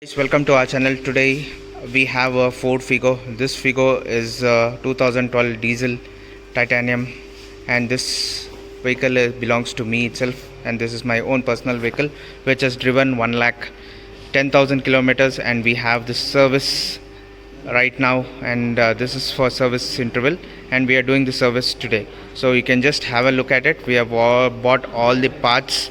Guys, welcome to our channel. Today we have a Ford Figo. This Figo is 2012 diesel titanium, and this vehicle belongs to me itself, and this is my own personal vehicle which has driven 1,10,000 kilometers, and we have this service right now, and this is for service interval, and we are doing the service today. So you can just have a look at it. We have bought all the parts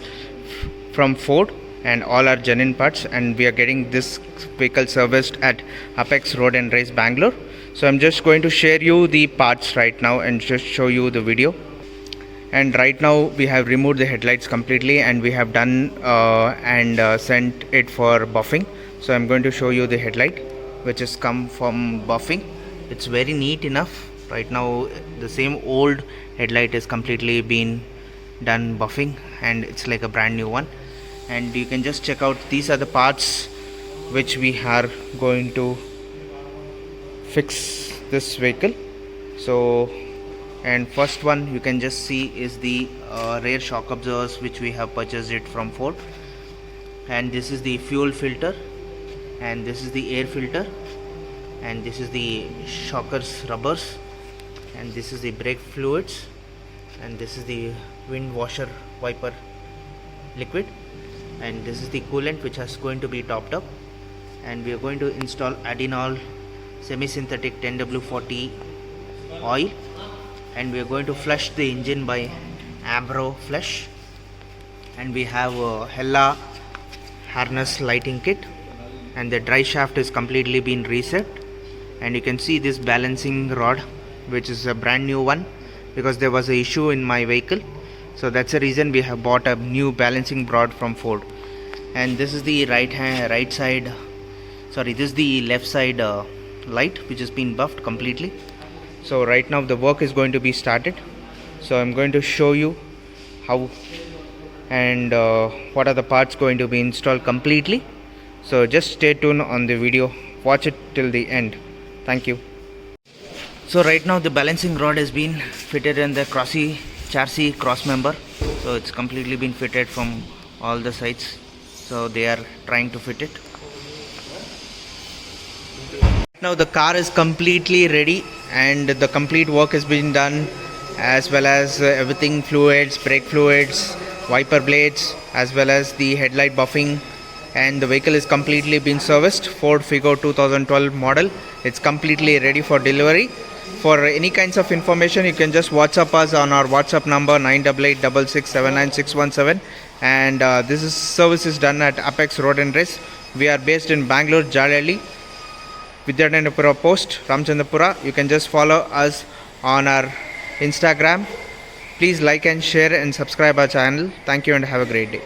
from Ford and all are genuine parts, and we are getting this vehicle serviced at Apex Road and Race, Bangalore. So I'm just going to share you the parts right now and just show you the video. And right now we have removed the headlights completely, and we have done sent it for buffing. So I'm going to show you the headlight which has come from buffing. It's very neat enough. Right now the same old headlight is completely been done buffing, and it's like a brand new one. And you can just check out, these are the parts which we are going to fix this vehicle. So, and first one you can just see is the rear shock absorbers, which we have purchased it from Ford. And this is the fuel filter, and this is the air filter, and this is the shockers rubbers, and this is the brake fluids, and this is the wind washer wiper liquid, and this is the coolant which is going to be topped up. And we are going to install Adinol semi-synthetic 10W40 oil, and we are going to flush the engine by Abro flush. And we have a Hella harness lighting kit, and the dry shaft is completely been reset. And you can see this balancing rod, which is a brand new one, because there was an issue in my vehicle. So that's the reason we have bought a new balancing rod from Ford. And this is the this is the left side light, which has been buffed completely. So right now the work is going to be started. So I'm going to show you how and what are the parts going to be installed completely. So just stay tuned on the video, watch it till the end. Thank you. So right now the balancing rod has been fitted in the chassis cross member. So it's completely been fitted from all the sides. So they are trying to fit it. Now the car is completely ready, and the complete work has been done, as well as everything, fluids, brake fluids, wiper blades, as well as the headlight buffing. And the vehicle is completely been serviced. Ford Figo 2012 model. It's completely ready for delivery. For any kinds of information, you can just WhatsApp us on our WhatsApp number 9886679617. And this service is done at Apex Road and Race. We are based in Bangalore, Jalalli, Vidyanandapura Post, Ramchandrapura. You can just follow us on our Instagram. Please like and share and subscribe our channel. Thank you and have a great day.